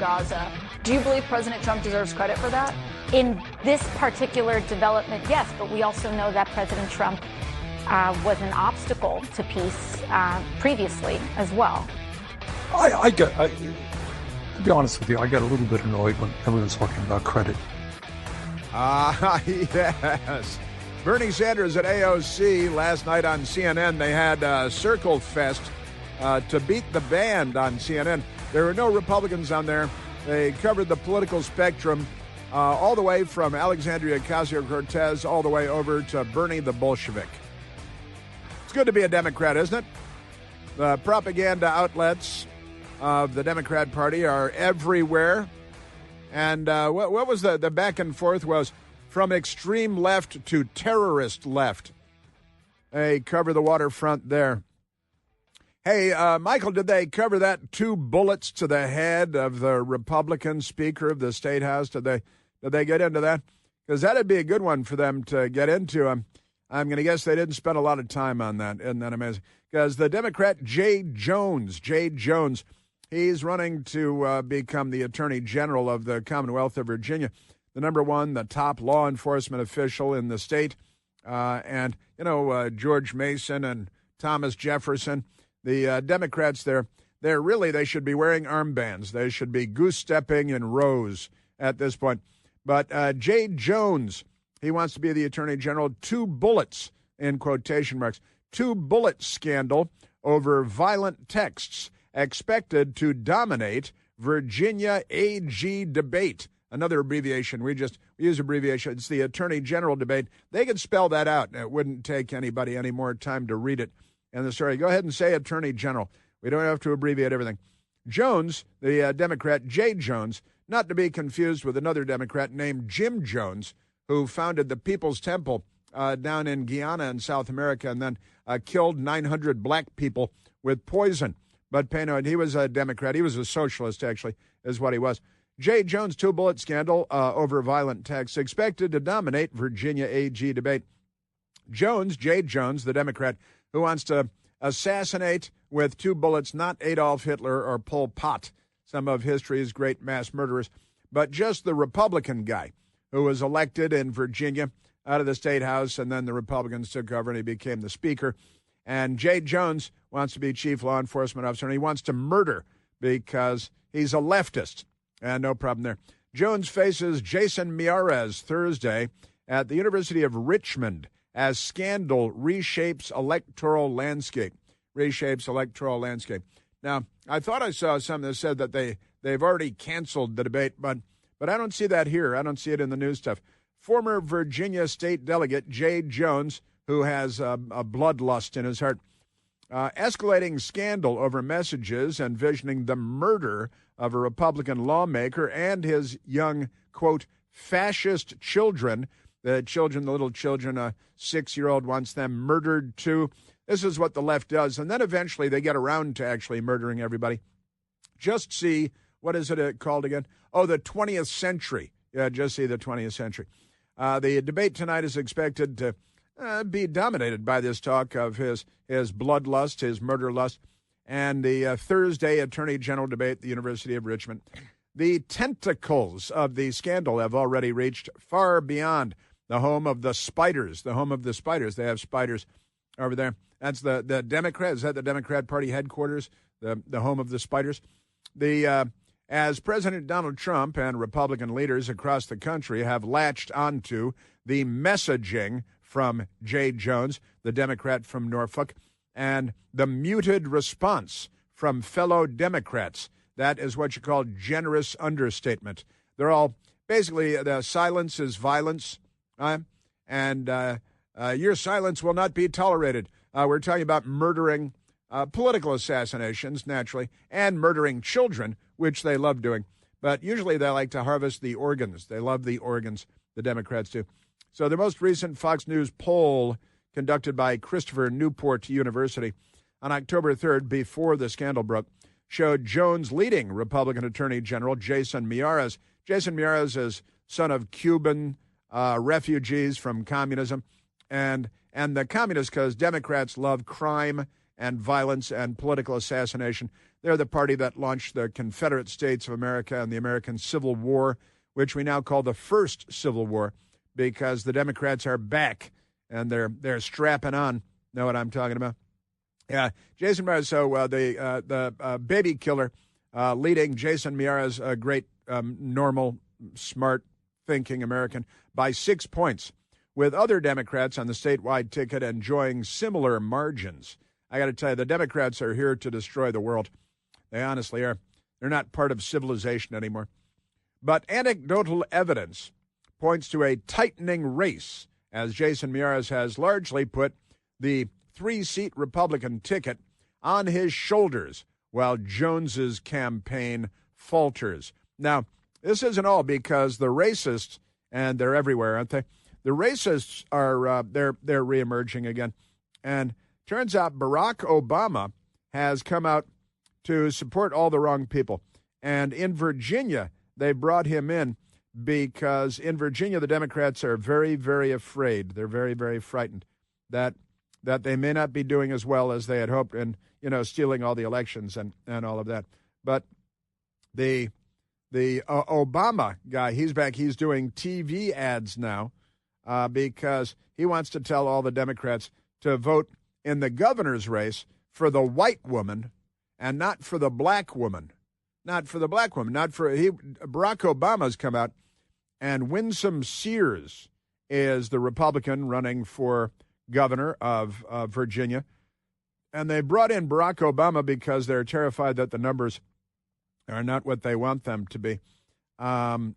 Gaza. Do you believe President Trump deserves credit for that? In this particular development, yes, but we also know that President Trump was an obstacle to peace previously as well. To be honest with you, I got a little bit annoyed when everyone's talking about credit. Yes. Bernie Sanders at AOC last night on CNN. They had Circle Fest to beat the band on CNN. There were no Republicans on there. They covered the political spectrum all the way from Alexandria Ocasio-Cortez all the way over to Bernie the Bolshevik. It's good to be a Democrat, isn't it? The propaganda outlets of the Democrat Party are everywhere. And what was the back and forth was from extreme left to terrorist left. They cover the waterfront there. Hey, Michael, did they cover that 2 bullets to the head of the Republican Speaker of the State House? Did they get into that? Because that'd be a good one for them to get into. I'm going to guess they didn't spend a lot of time on that. Isn't that amazing? Because the Democrat Jay Jones, he's running to become the Attorney General of the Commonwealth of Virginia, the the top law enforcement official in the state. And, George Mason and Thomas Jefferson, the Democrats there, they should be wearing armbands. They should be goose-stepping in rows at this point. But Jay Jones, he wants to be the Attorney General. 2 bullets, in quotation marks, 2 bullet scandal over violent texts expected to dominate Virginia AG debate. Another abbreviation. We use abbreviation. It's the Attorney General debate. They could spell that out, and it wouldn't take anybody any more time to read it. And the story, go ahead and say Attorney General. We don't have to abbreviate everything. Jones, the Democrat, Jay Jones, not to be confused with another Democrat named Jim Jones, who founded the People's Temple down in Guyana in South America and then killed 900 black people with poison. But Payno, he was a Democrat. He was a socialist, actually, is what he was. Jay Jones, 2 bullet scandal over violent texts expected to dominate Virginia AG debate. Jay Jones, the Democrat, who wants to assassinate with 2 bullets not Adolf Hitler or Pol Pot, some of history's great mass murderers, but just the Republican guy who was elected in Virginia out of the State House, and then the Republicans took over and he became the Speaker. And Jay Jones wants to be chief law enforcement officer, and he wants to murder because he's a leftist. And no problem there. Jones faces Jason Miyares Thursday at the University of Richmond as scandal reshapes electoral landscape. Now, I thought I saw something that said that they've already canceled the debate, but I don't see that here. I don't see it in the news stuff. Former Virginia state delegate Jay Jones, who has a bloodlust in his heart, escalating scandal over messages envisioning the murder of a Republican lawmaker and his young, quote, fascist children. The little children, a 6-year-old wants them murdered too. This is what the left does. And then eventually they get around to actually murdering everybody. Just see, what is it called again? Oh, the 20th century. Yeah, just see the 20th century. The debate tonight is expected to be dominated by this talk of his bloodlust, his murder lust, and the Thursday Attorney General debate at the University of Richmond. The tentacles of the scandal have already reached far beyond the home of the spiders. They have spiders over there. That's the Democrat. Is that the Democrat Party headquarters, the home of the spiders? As President Donald Trump and Republican leaders across the country have latched onto the messaging from Jay Jones, the Democrat from Norfolk, and the muted response from fellow Democrats. That is what you call generous understatement. They're all basically, the silence is violence, and your silence will not be tolerated. We're talking about murdering political assassinations, naturally, and murdering children, which they love doing. But usually they like to harvest the organs. They love the organs, the Democrats do. So the most recent Fox News poll conducted by Christopher Newport University on October 3rd, before the scandal broke, showed Jones leading Republican Attorney General Jason Miyares. Jason Miyares is son of Cuban refugees from communism. And the communists, because Democrats love crime and violence and political assassination. They're the party that launched the Confederate States of America and the American Civil War, which we now call the First Civil War, because the Democrats are back and they're strapping on. Know what I'm talking about? Yeah, Jason Miyares. So the baby killer leading Jason Miyares, a great, normal, smart, thinking American, by 6 points, with other Democrats on the statewide ticket enjoying similar margins. I got to tell you, the Democrats are here to destroy the world. They honestly are. They're not part of civilization anymore. But anecdotal evidence points to a tightening race, as Jason Miyares has largely put the 3-seat Republican ticket on his shoulders while Jones's campaign falters. Now, this isn't all because the racists, and they're everywhere, aren't they? The racists are they're reemerging again. And turns out Barack Obama has come out to support all the wrong people. And in Virginia, they brought him in because in Virginia, the Democrats are very, very afraid. They're very, very frightened that they may not be doing as well as they had hoped and, stealing all the elections and all of that. But the Obama guy, he's back. He's doing TV ads now because he wants to tell all the Democrats to vote in the governor's race for the white woman and not for the black woman. Not for the black woman. Barack Obama's come out, and Winsome Sears is the Republican running for governor of Virginia. And they brought in Barack Obama because they're terrified that the numbers are not what they want them to be. And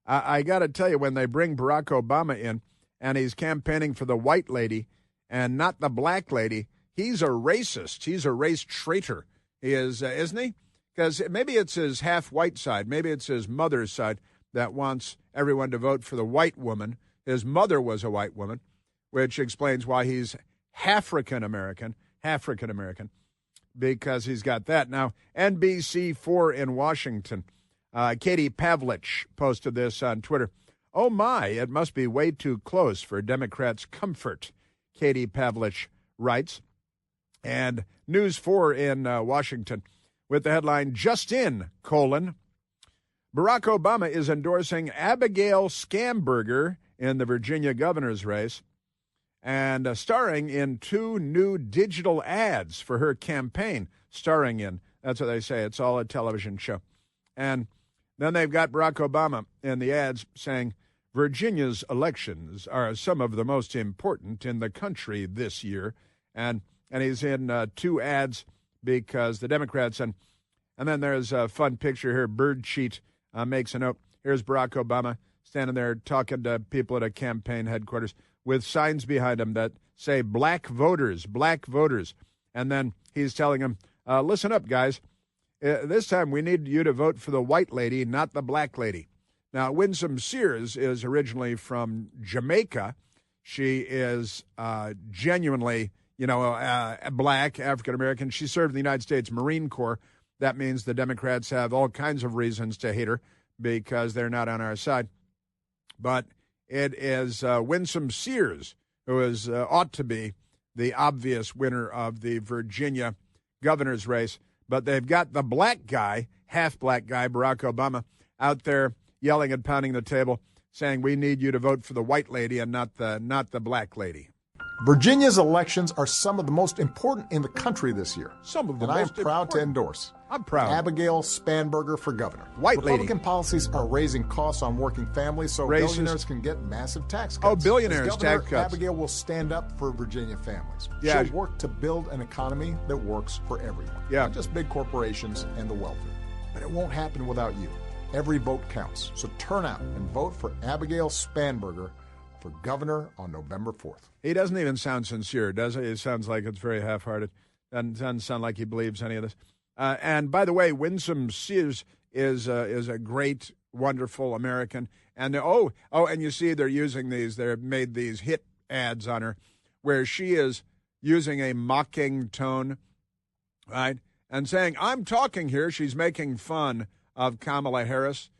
I got to tell you, when they bring Barack Obama in and he's campaigning for the white lady and not the black lady, he's a racist. He's a race traitor. He is, isn't he? Because maybe it's his half-white side. Maybe it's his mother's side that wants everyone to vote for the white woman. His mother was a white woman, which explains why he's African-American, because he's got that. Now, NBC4 in Washington, Katie Pavlich posted this on Twitter. Oh, my, it must be way too close for Democrats' comfort, Katie Pavlich writes. And News 4 in Washington with the headline, Just in, Barack Obama is endorsing Abigail Scamberger in the Virginia governor's race and starring in 2 new digital ads for her campaign. Starring in, that's what they say. It's all a television show. And then they've got Barack Obama in the ads saying, Virginia's elections are some of the most important in the country this year. And he's in 2 ads because the Democrats, and then there's a fun picture here. Bird Sheet makes a note. Here's Barack Obama standing there talking to people at a campaign headquarters with signs behind him that say black voters. And then he's telling them, listen up, guys. This time we need you to vote for the white lady, not the black lady. Now, Winsome Sears is originally from Jamaica. She is genuinely, black, African-American. She served in the United States Marine Corps. That means the Democrats have all kinds of reasons to hate her because they're not on our side. But it is Winsome Sears who ought to be the obvious winner of the Virginia governor's race. But they've got the black guy, half-black guy, Barack Obama, out there yelling and pounding the table, saying we need you to vote for the white lady and not the black lady. Virginia's elections are some of the most important in the country this year. Some of the and most I am proud important. to endorse I'm proud. Abigail Spanberger for governor. White Republican lady. policies are raising costs on working families so Racist. billionaires can get massive tax cuts. Oh, billionaires, As governor, tax cuts. Abigail will stand up for Virginia families. Yeah. She'll work to build an economy that works for everyone. Yeah. Not just big corporations and the wealthy. But it won't happen without you. Every vote counts. So turn out and vote for Abigail Spanberger for governor on November 4th. He doesn't even sound sincere, does he? It sounds like it's very half-hearted. Doesn't sound like he believes any of this. And by the way, Winsome Sears is a great, wonderful American. And and you see they're using these. They've made these hit ads on her, where she is using a mocking tone, right, and saying, "I'm talking here." She's making fun of Kamala Harris,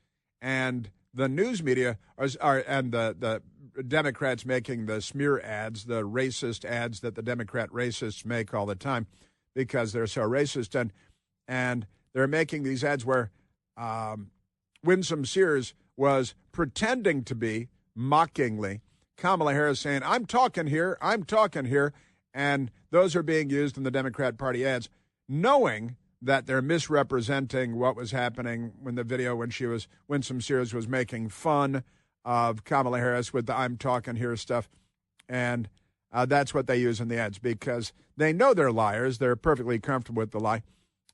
and the news media and the Democrats making the smear ads, the racist ads that the Democrat racists make all the time because they're so racist. And they're making these ads where Winsome Sears was pretending to be, mockingly, Kamala Harris saying, I'm talking here. And those are being used in the Democrat Party ads, knowing that they're misrepresenting what was happening when the video when Winsome Sears was making fun of Kamala Harris with the I'm talking here stuff. And that's what they use in the ads because they know they're liars. They're perfectly comfortable with the lie.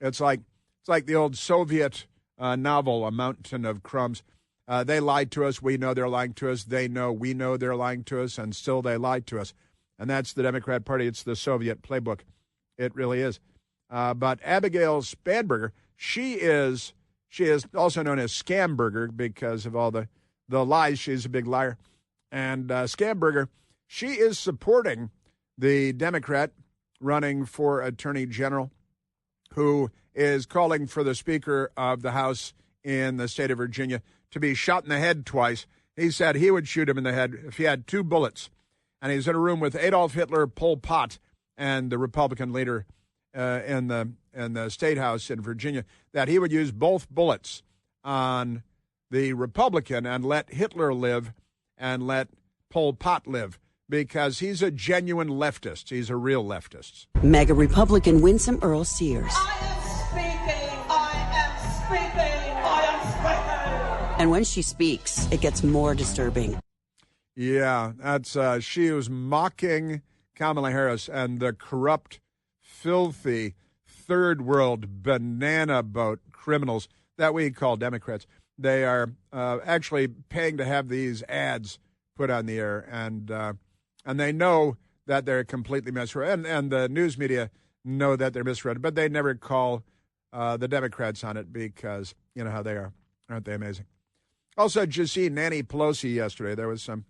It's like the old Soviet novel, A Mountain of Crumbs. They lied to us. We know they're lying to us. They know we know they're lying to us, and still they lied to us. And that's the Democrat Party. It's the Soviet playbook. It really is. But Abigail Spanberger, she is also known as Scamberger because of all the lies. She's a big liar. And Scamberger, she is supporting the Democrat running for Attorney General who is calling for the Speaker of the House in the state of Virginia to be shot in the head twice. He said he would shoot him in the head if he had 2 bullets. And he's in a room with Adolf Hitler, Pol Pot, and the Republican leader in the State House in Virginia, that he would use both bullets on the Republican and let Hitler live and let Pol Pot live because he's a genuine leftist. He's a real leftist. Mega Republican Winsome Earl Sears. And when she speaks, it gets more disturbing. Yeah, that's she was mocking Kamala Harris and the corrupt, filthy, third world banana boat criminals that we call Democrats. They are actually paying to have these ads put on the air, and they know that they're completely misread, and the news media know that they're misread, but they never call the Democrats on it because you know how they are. Aren't they amazing? Also, did you see Nancy Pelosi yesterday? There was some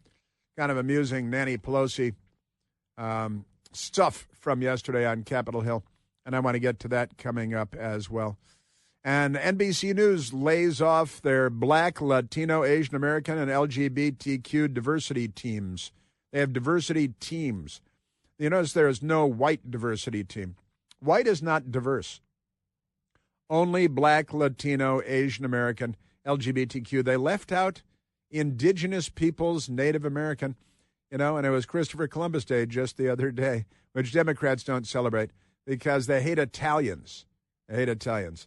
kind of amusing Nancy Pelosi stuff from yesterday on Capitol Hill, and I want to get to that coming up as well. And NBC News lays off their Black, Latino, Asian American, and LGBTQ diversity teams. They have diversity teams. You notice there is no white diversity team. White is not diverse. Only Black, Latino, Asian American, LGBTQ. They left out Indigenous peoples, Native American, and it was Christopher Columbus Day just the other day, which Democrats don't celebrate because they hate Italians. They hate Italians.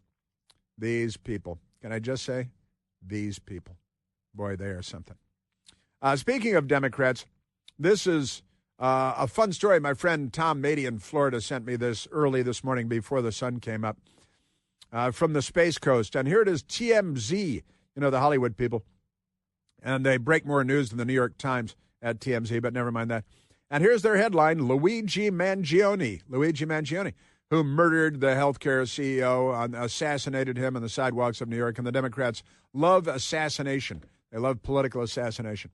These people. Can I just say, these people. Boy, they are something. Speaking of Democrats, this is a fun story. My friend Tom Mady in Florida sent me this early this morning before the sun came up from the Space Coast. And here it is, TMZ, the Hollywood people. And they break more news than the New York Times at TMZ, but never mind that. And here's their headline, Luigi Mangione, who murdered the healthcare CEO, and assassinated him on the sidewalks of New York. And the Democrats love assassination. They love political assassination.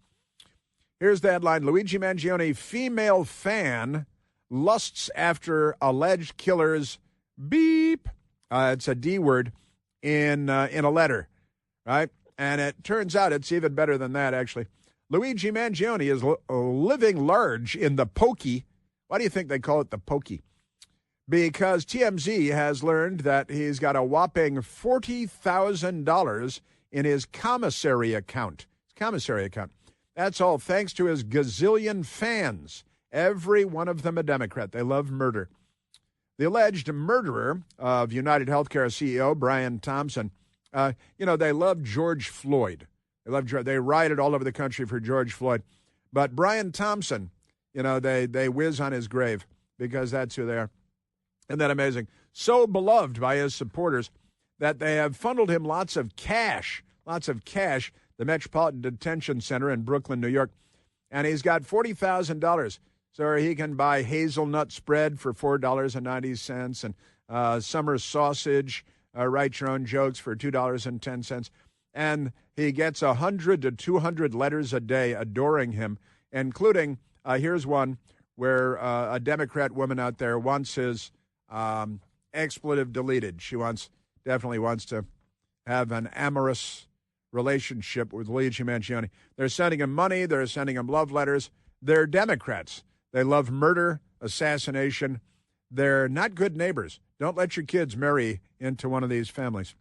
Here's the headline, Luigi Mangione, female fan, lusts after alleged killer's beep. It's a D word in a letter, right? And it turns out it's even better than that, actually. Luigi Mangione is living large in the Pokey. Why do you think they call it the Pokey? Because TMZ has learned that he's got a whopping $40,000 in his commissary account. That's all thanks to his gazillion fans. Every one of them a Democrat. They love murder. The alleged murderer of United Healthcare CEO Brian Thompson, they love George Floyd. They rioted all over the country for George Floyd. But Brian Thompson, they whiz on his grave because that's who they are. Isn't that amazing? So beloved by his supporters that they have funneled him lots of cash, the Metropolitan Detention Center in Brooklyn, New York. And he's got $40,000 so he can buy hazelnut spread for $4.90 and summer sausage, write your own jokes for $2.10. And he gets 100 to 200 letters a day adoring him, including, here's one where a Democrat woman out there wants his expletive deleted. She definitely wants to have an amorous relationship with Luigi Mangione. They're sending him money. They're sending him love letters. They're Democrats. They love murder, assassination. They're not good neighbors. Don't let your kids marry into one of these families.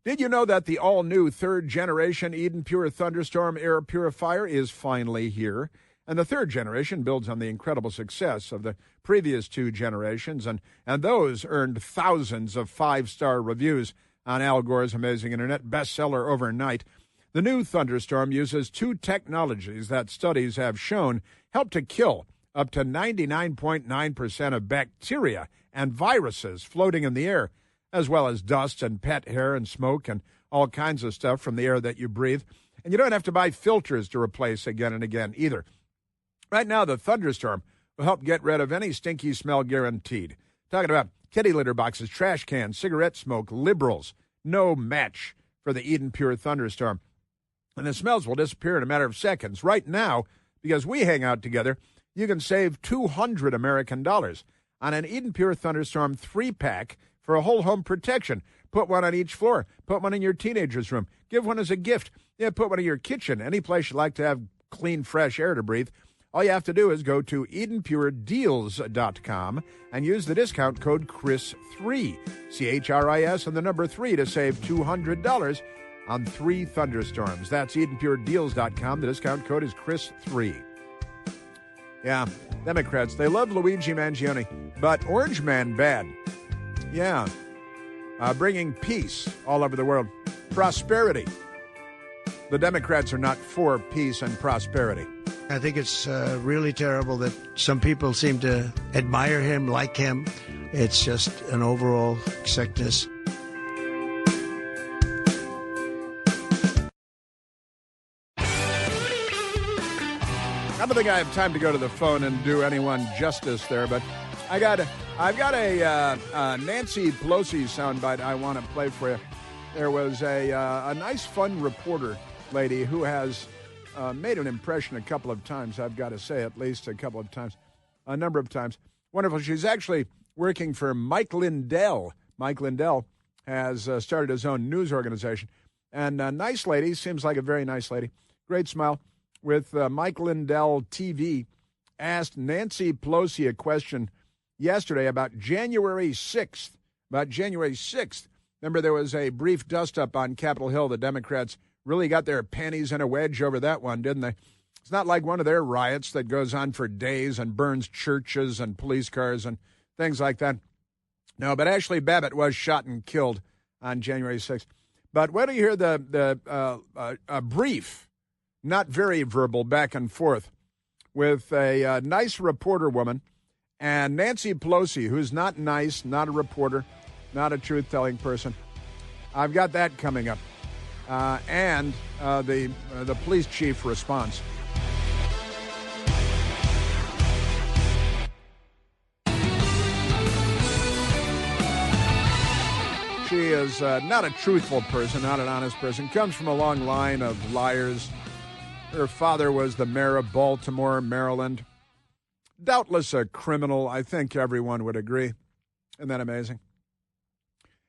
Did you know that the all-new third-generation Eden Pure Thunderstorm air purifier is finally here? And the third generation builds on the incredible success of the previous two generations, and those earned thousands of five-star reviews on Al Gore's amazing internet bestseller overnight. The new Thunderstorm uses two technologies that studies have shown help to kill up to 99.9% of bacteria and viruses floating in the air, as well as dust and pet hair and smoke and all kinds of stuff from the air that you breathe. And you don't have to buy filters to replace again and again either. Right now, the Thunderstorm will help get rid of any stinky smell guaranteed. Talking about kitty litter boxes, trash cans, cigarette smoke, liberals. No match for the Eden Pure Thunderstorm. And the smells will disappear in a matter of seconds. Right now, because we hang out together, you can save $200 American on an Eden Pure Thunderstorm 3-pack for a whole home protection. Put one on each floor. Put one in your teenager's room. Give one as a gift. Yeah, put one in your kitchen. Any place you like to have clean, fresh air to breathe. All you have to do is go to EdenPureDeals.com and use the discount code CHRIS3, CHRIS, and the number 3 to save $200 on 3 Thunderstorms. That's EdenPureDeals.com. The discount code is CHRIS3. Yeah, Democrats, they love Luigi Mangione, but Orange Man bad. Yeah, bringing peace all over the world. Prosperity. The Democrats are not for peace and prosperity. I think it's really terrible that some people seem to admire him, like him. It's just an overall sickness. I don't think I have time to go to the phone and do anyone justice there, but I've got a Nancy Pelosi soundbite I want to play for you. There was a nice, fun reporter lady who has made an impression a couple of times, I've got to say, at least a couple of times, a number of times. Wonderful. She's actually working for Mike Lindell. Mike Lindell has started his own news organization. And a nice lady, seems like a very nice lady, great smile, with Mike Lindell TV, asked Nancy Pelosi a question yesterday about January 6th. Remember, there was a brief dust-up on Capitol Hill. The Democrats really got their panties in a wedge over that one, didn't they? It's not like one of their riots that goes on for days and burns churches and police cars and things like that. No, but Ashley Babbitt was shot and killed on January 6th. But wait till you hear the brief, not very verbal, back and forth with a nice reporter woman and Nancy Pelosi, who's not nice, not a reporter, not a truth-telling person. I've got that coming up. And the police chief response. She is not a truthful person, not an honest person. Comes from a long line of liars. Her father was the mayor of Baltimore, Maryland. Doubtless a criminal, I think everyone would agree. Isn't that amazing?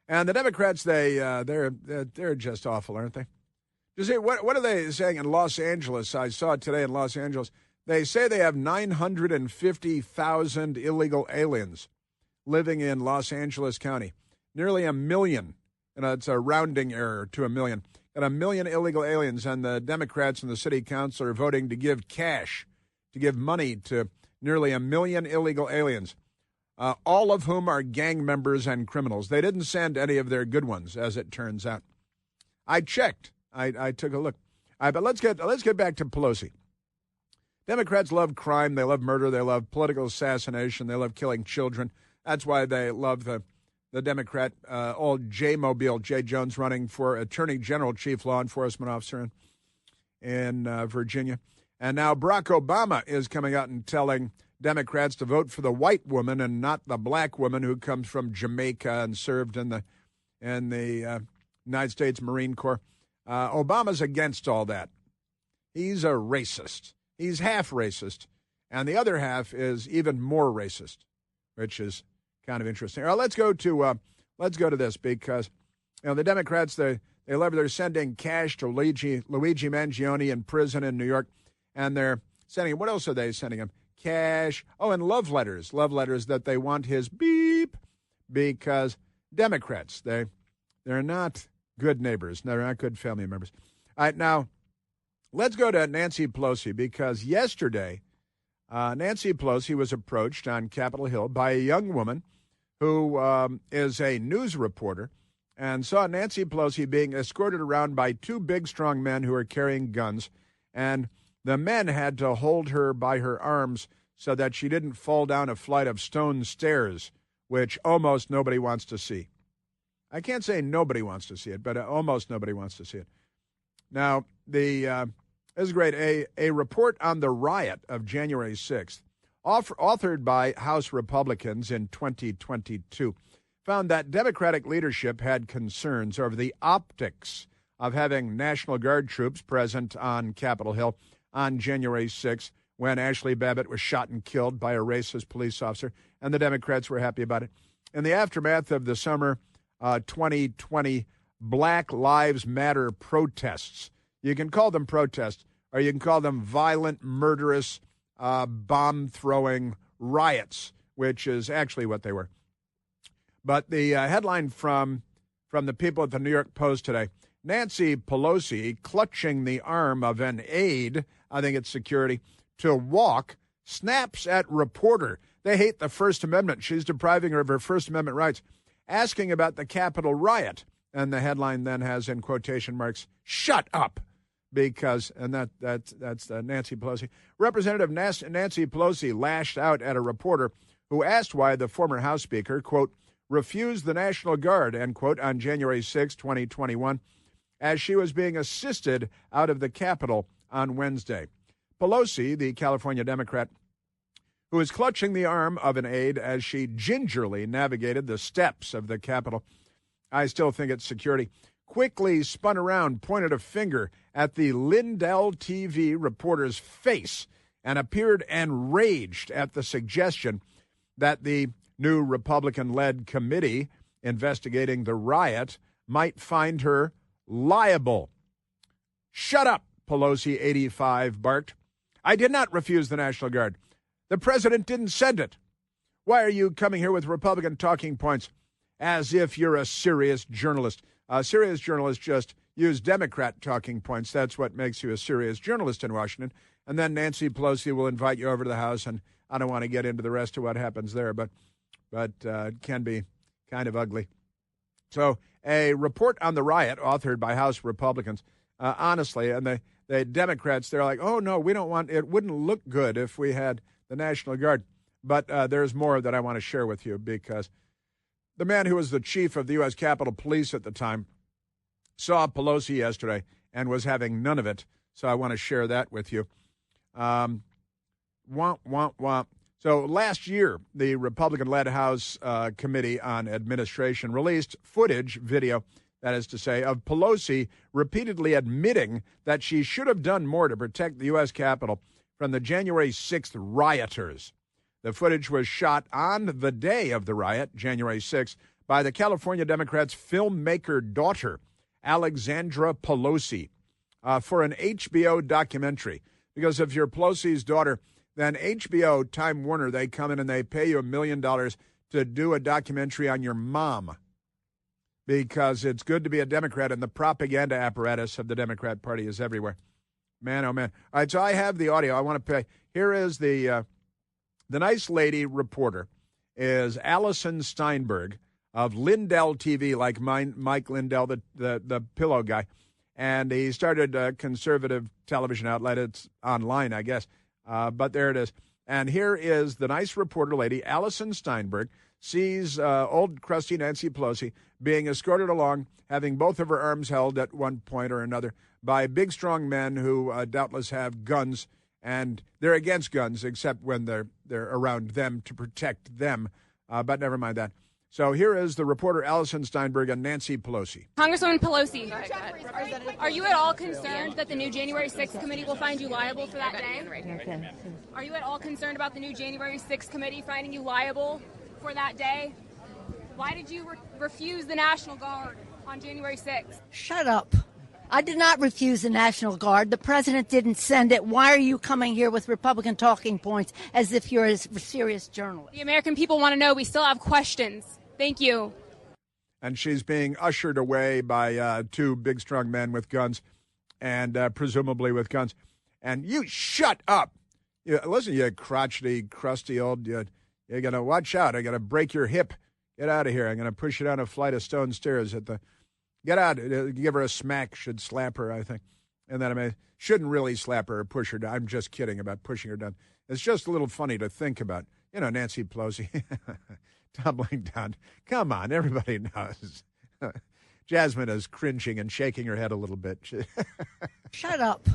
And the Democrats, they're just awful, aren't they? You see, what are they saying in Los Angeles? I saw it today in Los Angeles. They say they have 950,000 illegal aliens living in Los Angeles County. Nearly 1 million. It's a rounding error to 1 million. And 1 million illegal aliens, and the Democrats and the city council are voting to give cash, to give money to nearly 1 million illegal aliens. All of whom are gang members and criminals. They didn't send any of their good ones, as it turns out. I checked. I took a look. But let's get back to Pelosi. Democrats love crime. They love murder. They love political assassination. They love killing children. That's why they love the Democrat, old J-Mobile, Jay Jones, running for Attorney General, Chief Law Enforcement Officer in Virginia. And now Barack Obama is coming out and telling Democrats to vote for the white woman and not the black woman who comes from Jamaica and served in the United States Marine Corps. Obama's against all that. He's a racist. He's half racist, and the other half is even more racist, which is kind of interesting. All right, let's go to this because the Democrats they They're sending cash to Luigi Mangione in prison in New York, and they're sending, what else are they sending him? Cash. Oh, and love letters that they want his beep, because Democrats, they're not good neighbors. They're not good family members. All right, now, let's go to Nancy Pelosi, because yesterday, Nancy Pelosi was approached on Capitol Hill by a young woman who is a news reporter and saw Nancy Pelosi being escorted around by two big, strong men who are carrying guns. And the men had to hold her by her arms so that she didn't fall down a flight of stone stairs, which almost nobody wants to see. I can't say nobody wants to see it, but almost nobody wants to see it. Now, this is great. A report on the riot of January 6th, authored by House Republicans in 2022, found that Democratic leadership had concerns over the optics of having National Guard troops present on Capitol Hill on January 6th, when Ashley Babbitt was shot and killed by a racist police officer, and the Democrats were happy about it. In the aftermath of the summer 2020 Black Lives Matter protests, you can call them protests, or you can call them violent, murderous, bomb-throwing riots, which is actually what they were. But the headline from the people at the New York Post today, Nancy Pelosi clutching the arm of an aide, I think it's security, to walk, snaps at reporter. They hate the First Amendment. She's depriving her of her First Amendment rights, asking about the Capitol riot. And the headline then has, in quotation marks, "Shut up," because, and that's Nancy Pelosi. Representative Nancy Pelosi lashed out at a reporter who asked why the former House Speaker, quote, refused the National Guard, end quote, on January 6, 2021, as she was being assisted out of the Capitol on Wednesday. Pelosi, the California Democrat, who is clutching the arm of an aide as she gingerly navigated the steps of the Capitol, I still think it's security, quickly spun around, pointed a finger at the Lindell TV reporter's face, and appeared enraged at the suggestion that the new Republican-led committee investigating the riot might find her liable. "Shut up," Pelosi, 85, barked. "I did not refuse the National Guard. The president didn't send it. Why are you coming here with Republican talking points as if you're a serious journalist?" A serious journalist just use Democrat talking points. That's what makes you a serious journalist in Washington. And then Nancy Pelosi will invite you over to the House, and I don't want to get into the rest of what happens there, but it can be kind of ugly. So a report on the riot authored by House Republicans, honestly, and the Democrats, they're like, oh, no, we don't want, it wouldn't look good if we had the National Guard. But there's more that I want to share with you, because the man who was the chief of the U.S. Capitol Police at the time saw Pelosi yesterday and was having none of it. So I want to share that with you. So last year, the Republican-led House Committee on Administration released video, that is to say, of Pelosi repeatedly admitting that she should have done more to protect the U.S. Capitol from the January 6th rioters. The footage was shot on the day of the riot, January 6th, by the California Democrats' filmmaker daughter, Alexandra Pelosi, for an HBO documentary. Because if you're Pelosi's daughter, then HBO, Time Warner, they come in and they pay you $1 million to do a documentary on your mom, because it's good to be a Democrat, and the propaganda apparatus of the Democrat Party is everywhere. Man, oh, man. All right, so I have the audio. I want to play. Here is the nice lady reporter is Allison Steinberg of Lindell TV, like Mike Lindell, the pillow guy. And he started a conservative television outlet. It's online, I guess. But there it is. And here is the nice reporter lady, Allison Steinberg, sees old crusty Nancy Pelosi being escorted along, having both of her arms held at one point or another by big, strong men who doubtless have guns, and they're against guns except when they're around them to protect them. But never mind that. So here is the reporter Allison Steinberg and Nancy Pelosi. Congresswoman Pelosi, are you at all concerned that the new January 6th committee will find you liable for that day? Are you at all concerned about the new January 6th committee finding you liable for that day? Why did you refuse the National Guard? on January 6th? Shut up. I did not refuse the National Guard. The president didn't send it. Why are you coming here with Republican talking points as if you're a serious journalist? The American people want to know. We still have questions. Thank you. And she's being ushered away by two big, strong men with guns, and presumably with guns. And you shut up. Listen, you crotchety, crusty old, you're going to watch out. I'm going to break your hip. Get out of here. I'm going to push you down a flight of stone stairs at the... Get out. Give her a smack. Should slap her, I think. And then, I mean, shouldn't really slap her or push her down. I'm just kidding about pushing her down. It's just a little funny to think about. You know, Nancy Pelosi tumbling down. Come on, everybody knows. Jasmine is cringing and shaking her head a little bit. Shut up.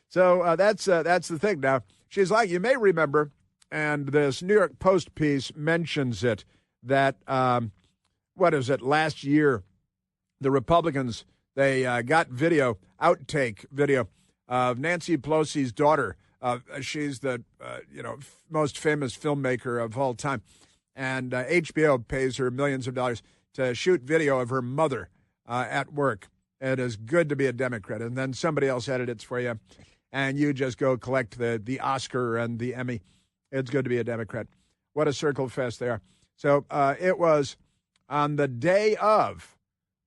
So that's the thing. Now, she's like, you may remember, and this New York Post piece mentions it, that, last year, the Republicans, they got outtake video of Nancy Pelosi's daughter. She's the, most famous filmmaker of all time. And HBO pays her millions of dollars to shoot video of her mother at work. It is good to be a Democrat. And then somebody else edits for you, and you just go collect the Oscar and the Emmy. It's good to be a Democrat. What a circle fest they are. So it was on the day of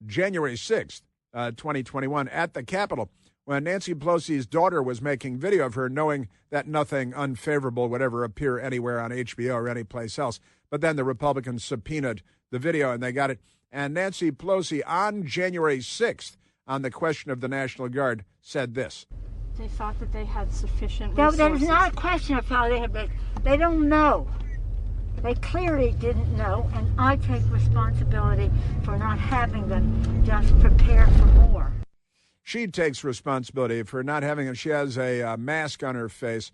January 6th, 2021, at the Capitol, when Nancy Pelosi's daughter was making video of her, knowing that nothing unfavorable would ever appear anywhere on HBO or anyplace else. But then the Republicans subpoenaed the video, and they got it. And Nancy Pelosi, on January 6th, on the question of the National Guard, said this. They thought that they had sufficient resources. No, there's not a question of how they have. They don't know. They clearly didn't know, and I take responsibility for not having them just prepare for more. She takes responsibility for not having them. She has a mask on her face.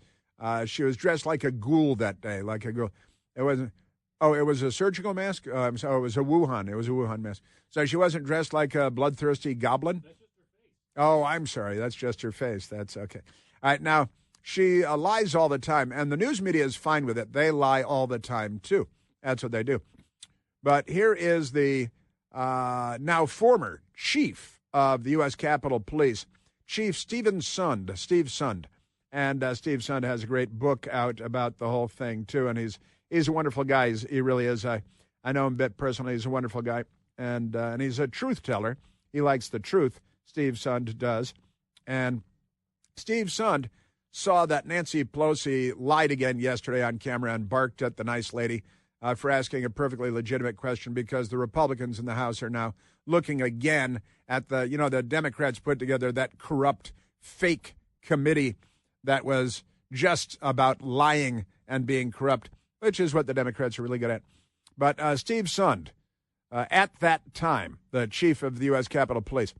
She was dressed like a ghoul that day, like a ghoul. It wasn't. Oh, it was a surgical mask? I'm sorry, it was a Wuhan. It was a Wuhan mask. So she wasn't dressed like a bloodthirsty goblin? That's just her face. Oh, I'm sorry. That's just her face. That's okay. All right, now, she lies all the time, and the news media is fine with it. They lie all the time, too. That's what they do. But here is the now former chief of the U.S. Capitol Police, Chief Steve Sund. And Steve Sund has a great book out about the whole thing, too, and he's a wonderful guy. He really is. I know him a bit personally. He's a wonderful guy, and he's a truth teller. He likes the truth, Steve Sund does. And Steve Sund saw that Nancy Pelosi lied again yesterday on camera and barked at the nice lady for asking a perfectly legitimate question, because the Republicans in the House are now looking again at the Democrats put together that corrupt, fake committee that was just about lying and being corrupt, which is what the Democrats are really good at. But Steve Sund, at that time, the chief of the U.S. Capitol Police,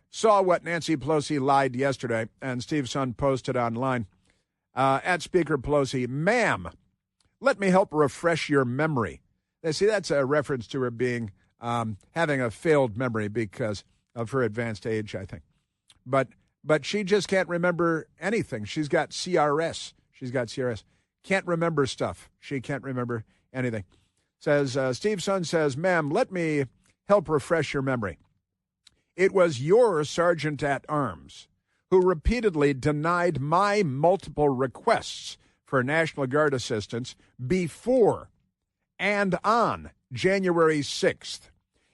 saw what Nancy Pelosi lied yesterday, and Steve Sund posted online, at Speaker Pelosi, "Ma'am, let me help refresh your memory." Now, see, that's a reference to her being having a failed memory because of her advanced age, I think. But she just can't remember anything. She's got CRS. Can't remember stuff. She can't remember anything. Says, Steve Sund says, "Ma'am, let me help refresh your memory. It was your sergeant at arms who repeatedly denied my multiple requests for National Guard assistance before and on January 6th.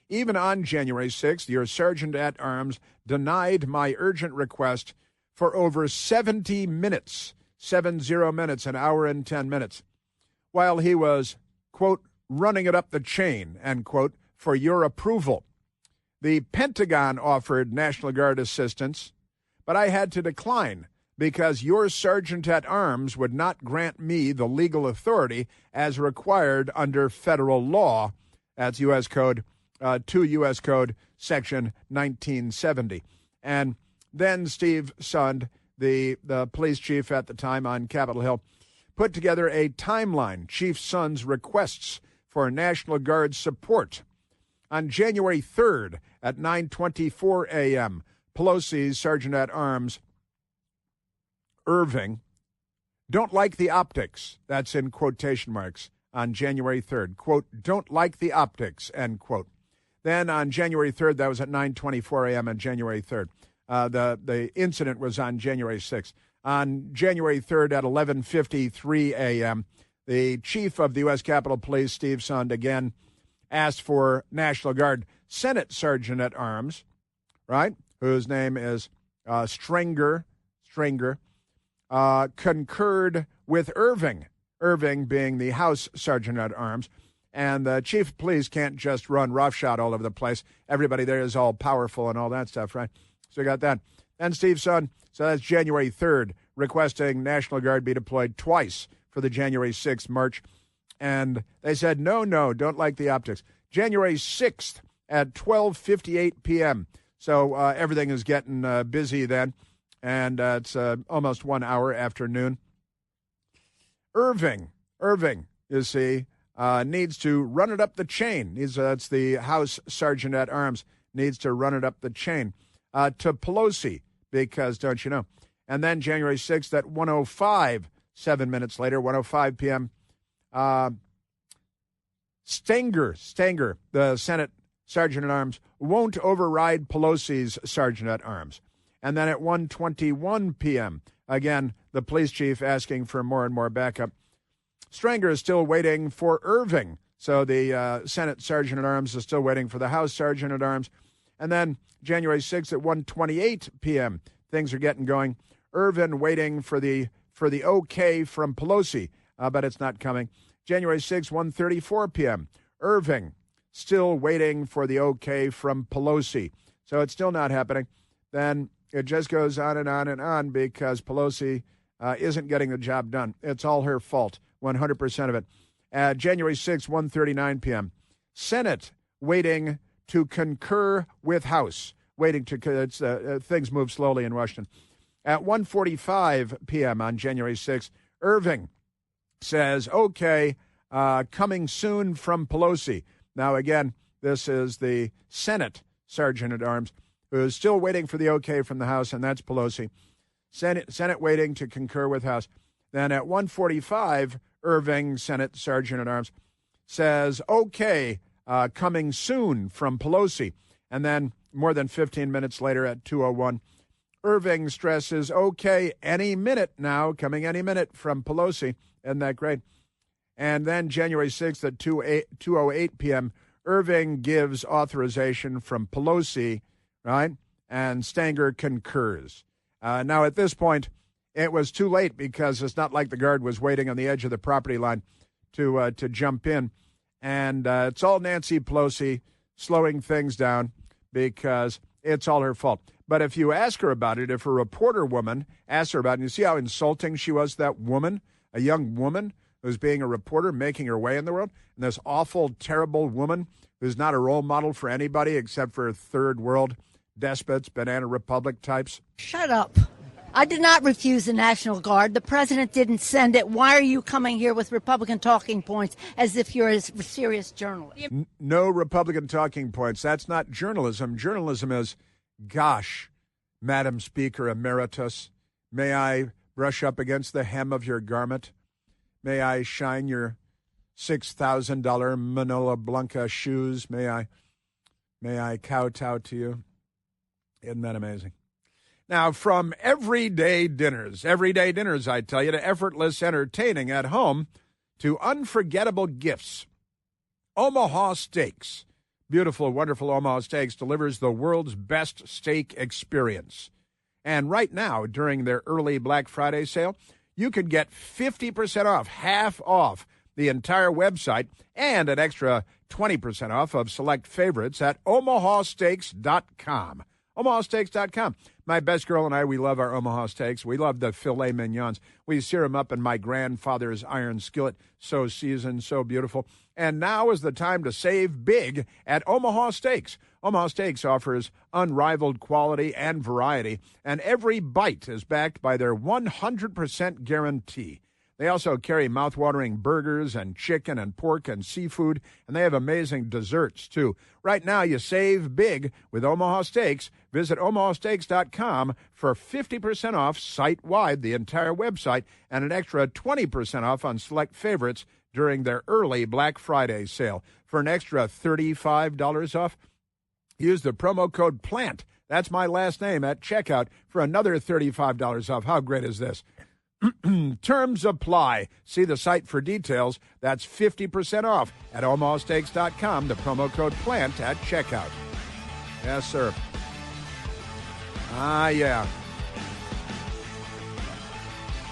Even on January 6th, your sergeant at arms denied my urgent request for over 70 minutes, 70 minutes, an hour and 10 minutes, while he was, quote, running it up the chain, end quote, for your approval. The Pentagon offered National Guard assistance, but I had to decline because your sergeant at arms would not grant me the legal authority as required under federal law." That's U.S. Code, 2 U.S. Code, Section 1970. And then Steve Sund, the police chief at the time on Capitol Hill, put together a timeline, Chief Sund's requests for National Guard support. On January 3rd at 9:24 a.m., Pelosi's Sergeant at Arms, Irving, don't like the optics, that's in quotation marks, on January 3rd. Quote, don't like the optics, end quote. Then on January 3rd, that was at 9:24 a.m. on January 3rd. The incident was on January 6th. On January 3rd at 11:53 a.m., the chief of the U.S. Capitol Police, Steve Sund, again asked for National Guard Senate Sergeant at Arms, right, whose name is Stranger, concurred with Irving being the House Sergeant at Arms. And the chief of police can't just run roughshod all over the place. Everybody there is all powerful and all that stuff, right? So you got that. And Steve Sund, so that's January 3rd, requesting National Guard be deployed twice for the January 6th march. And they said, no, don't like the optics. January 6th at 12:58 p.m. So everything is getting busy then. And it's almost 1 hour after noon. Irving, you see, needs to run it up the chain. That's the House Sergeant at Arms, needs to run it up the chain to Pelosi, because don't you know? And then January 6th at 1:05, 7 minutes later, 1:05 p.m., Stenger, the Senate Sergeant at Arms, won't override Pelosi's Sergeant at Arms. And then at 1:21 p.m., again, the police chief asking for more and more backup. Stenger is still waiting for Irving. So the Senate Sergeant at Arms is still waiting for the House Sergeant at Arms. And then January 6th at 1:28 p.m., things are getting going. Irving waiting for the okay from Pelosi, but it's not coming. January 6th, 1:34 p.m., Irving still waiting for the okay from Pelosi. So it's still not happening. Then it just goes on and on and on because Pelosi isn't getting the job done. It's all her fault, 100% of it. January 6th, 1:39 p.m., Senate waiting to concur with House. Things move slowly in Washington. At 1:45 p.m. on January 6th, Irving says, okay, coming soon from Pelosi. Now, again, this is the Senate Sergeant at Arms who is still waiting for the okay from the House, and that's Pelosi. Senate waiting to concur with House. Then at 1:45, Irving, Senate Sergeant at Arms, says, okay, coming soon from Pelosi. And then more than 15 minutes later at 2:01, Irving stresses, okay, any minute now, coming any minute from Pelosi. Isn't that great? And then January 6th at 2:08 p.m., Irving gives authorization from Pelosi, right? And Stenger concurs. Now, at this point, it was too late because it's not like the guard was waiting on the edge of the property line to jump in. And it's all Nancy Pelosi slowing things down because it's all her fault. But if you ask her about it, if a reporter woman asks her about it, and you see how insulting she was to that woman, a young woman who's being a reporter, making her way in the world, and this awful, terrible woman who's not a role model for anybody except for third world despots, banana republic types. Shut up. I did not refuse the National Guard. The president didn't send it. Why are you coming here with Republican talking points as if you're a serious journalist? No Republican talking points. That's not journalism. Journalism is, gosh, Madam Speaker Emeritus, may I brush up against the hem of your garment? May I shine your $6,000 Manila Blanca shoes? May I kowtow to you? Isn't that amazing? Now, from everyday dinners, I tell you, to effortless entertaining at home, to unforgettable gifts, Omaha Steaks, beautiful, wonderful Omaha Steaks, delivers the world's best steak experience. And right now, during their early Black Friday sale, you can get 50% off, half off the entire website, and an extra 20% off of select favorites at omahasteaks.com. omahasteaks.com. My best girl and I, we love our Omaha Steaks. We love the filet mignons. We sear them up in my grandfather's iron skillet, so seasoned, so beautiful. And now is the time to save big at Omaha Steaks. Omaha Steaks offers unrivaled quality and variety, and every bite is backed by their 100% guarantee. They also carry mouth-watering burgers and chicken and pork and seafood, and they have amazing desserts, too. Right now, you save big with Omaha Steaks. Visit omahasteaks.com for 50% off site-wide, the entire website, and an extra 20% off on select favorites during their early Black Friday sale. For an extra $35 off, use the promo code PLANT. That's my last name at checkout for another $35 off. How great is this? Terms apply. See the site for details. That's 50% off at omahasteaks.com. The promo code PLANT at checkout. Yes, sir. Yeah.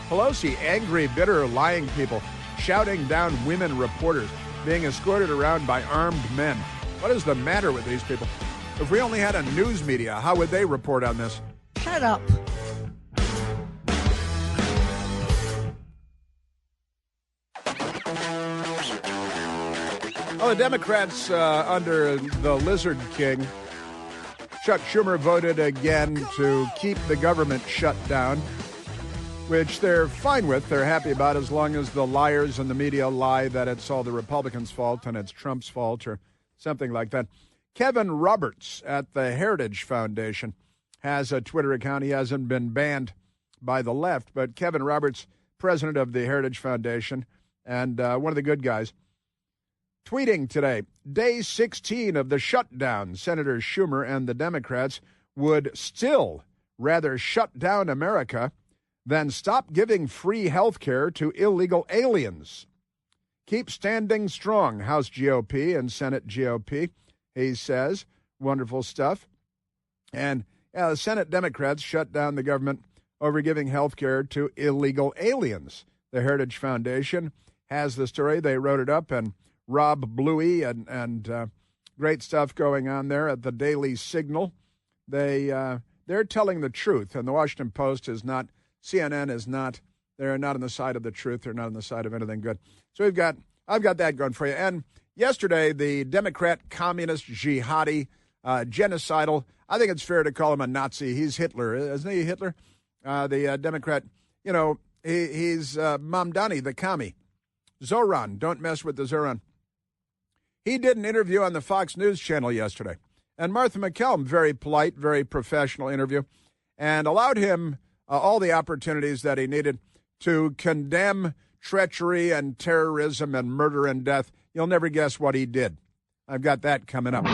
Pelosi, angry, bitter, lying people, shouting down women reporters, being escorted around by armed men. What is the matter with these people? If we only had a news media, how would they report on this? Shut up. Well, the Democrats under the Lizard King, Chuck Schumer, voted again to keep the government shut down, which they're fine with. They're happy about as long as the liars in the media lie that it's all the Republicans' fault and it's Trump's fault or something like that. Kevin Roberts at the Heritage Foundation has a Twitter account. He hasn't been banned by the left, but Kevin Roberts, president of the Heritage Foundation and one of the good guys, tweeting today, day 16 of the shutdown, Senator Schumer and the Democrats would still rather shut down America than stop giving free health care to illegal aliens. Keep standing strong, House GOP and Senate GOP, he says. Wonderful stuff. And the Senate Democrats shut down the government over giving health care to illegal aliens. The Heritage Foundation has the story. They wrote it up, and Rob Bluey and great stuff going on there at the Daily Signal. They're telling the truth, and the Washington Post is not, CNN is not. They're not on the side of the truth. They're not on the side of anything good. So I've got that going for you. And yesterday, the Democrat communist jihadi, genocidal, I think it's fair to call him a Nazi. He's Hitler, isn't he, Hitler? The Democrat, he's Mamdani, the commie. Zoran, don't mess with the Zoran. He did an interview on the Fox News channel yesterday. And Martha McCallum, very polite, very professional interview, and allowed him all the opportunities that he needed to condemn treachery and terrorism and murder and death. You'll never guess what he did. I've got that coming up.